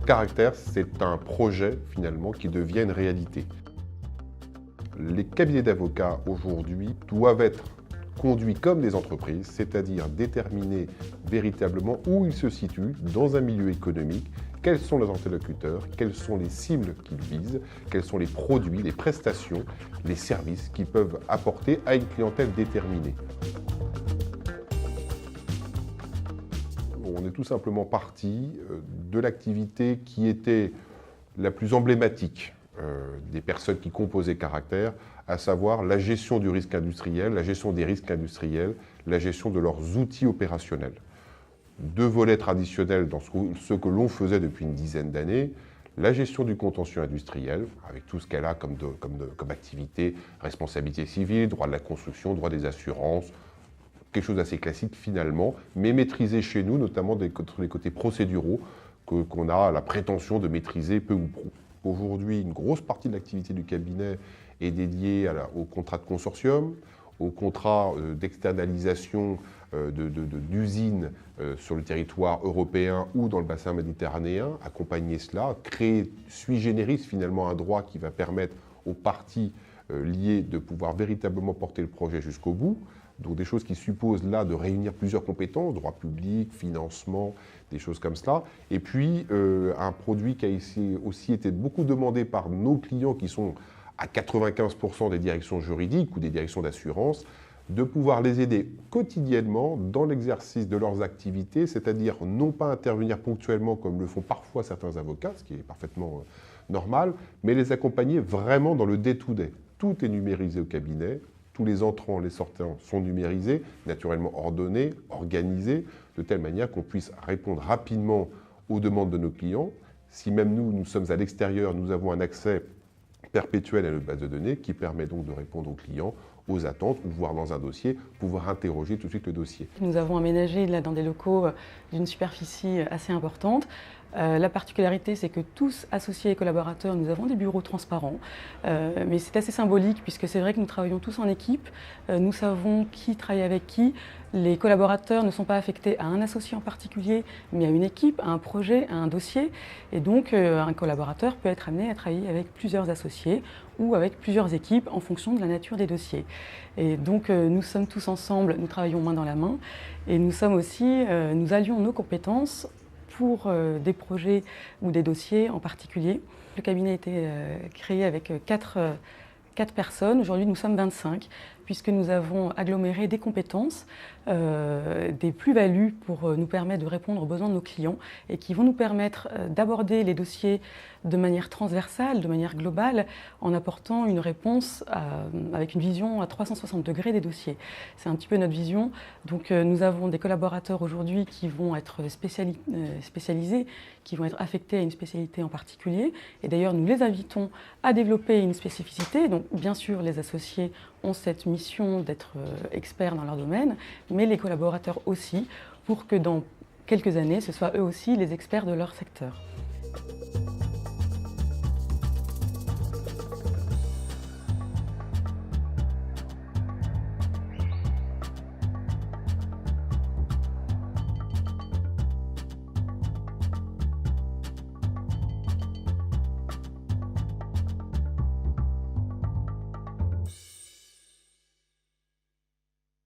Caractère, c'est un projet finalement qui devient une réalité. Les cabinets d'avocats aujourd'hui doivent être conduits comme des entreprises, c'est-à-dire déterminer véritablement où ils se situent dans un milieu économique, quels sont leurs interlocuteurs, quelles sont les cibles qu'ils visent, quels sont les produits, les prestations, les services qu'ils peuvent apporter à une clientèle déterminée. On est tout simplement parti de l'activité qui était la plus emblématique des personnes qui composaient Caractère, à savoir la gestion du risque industriel, la gestion des risques industriels, la gestion de leurs outils opérationnels. Deux volets traditionnels dans ce que l'on faisait depuis une dizaine d'années, la gestion du contentieux industriel, avec tout ce qu'elle a comme activité, responsabilité civile, droit de la construction, droit des assurances, quelque chose d'assez classique finalement, mais maîtrisé chez nous, notamment les côtés procéduraux, qu'on a la prétention de maîtriser peu ou prou. Aujourd'hui, une grosse partie de l'activité du cabinet est dédiée au contrat de consortium, au contrat d'externalisation d'usines sur le territoire européen ou dans le bassin méditerranéen, accompagner cela, créer sui generis finalement un droit qui va permettre aux parties liées de pouvoir véritablement porter le projet jusqu'au bout. Donc des choses qui supposent là de réunir plusieurs compétences, droit public, financement, des choses comme cela. Et puis un produit qui a aussi été beaucoup demandé par nos clients qui sont à 95% des directions juridiques ou des directions d'assurance, de pouvoir les aider quotidiennement dans l'exercice de leurs activités, c'est-à-dire non pas intervenir ponctuellement comme le font parfois certains avocats, ce qui est parfaitement normal, mais les accompagner vraiment dans le day-to-day. Tout est numérisé au cabinet. Tous les entrants, les sortants sont numérisés, naturellement ordonnés, organisés, de telle manière qu'on puisse répondre rapidement aux demandes de nos clients. Si même nous sommes à l'extérieur, nous avons un accès perpétuel à notre base de données qui permet donc de répondre aux clients, aux attentes, ou voir dans un dossier, pouvoir interroger tout de suite le dossier. Nous avons aménagé là dans des locaux d'une superficie assez importante. La particularité, c'est que tous, associés et collaborateurs, nous avons des bureaux transparents. Mais c'est assez symbolique puisque c'est vrai que nous travaillons tous en équipe. Nous savons qui travaille avec qui. Les collaborateurs ne sont pas affectés à un associé en particulier, mais à une équipe, à un projet, à un dossier. Et donc, un collaborateur peut être amené à travailler avec plusieurs associés ou avec plusieurs équipes en fonction de la nature des dossiers. Et donc, nous sommes tous ensemble, nous travaillons main dans la main. Et nous sommes aussi, nous allions nos compétences pour des projets ou des dossiers en particulier. Le cabinet a été créé avec 4 personnes. Aujourd'hui, nous sommes 25, puisque nous avons aggloméré des compétences, des plus-values pour nous permettre de répondre aux besoins de nos clients et qui vont nous permettre d'aborder les dossiers de manière transversale, de manière globale, en apportant une réponse avec une vision à 360 degrés des dossiers. C'est un petit peu notre vision. Donc nous avons des collaborateurs aujourd'hui qui vont être spécialisés, qui vont être affectés à une spécialité en particulier. Et d'ailleurs, nous les invitons à développer une spécificité. Donc bien sûr, les associés ont cette mission d'être experts dans leur domaine, mais les collaborateurs aussi, pour que dans quelques années, ce soient eux aussi les experts de leur secteur.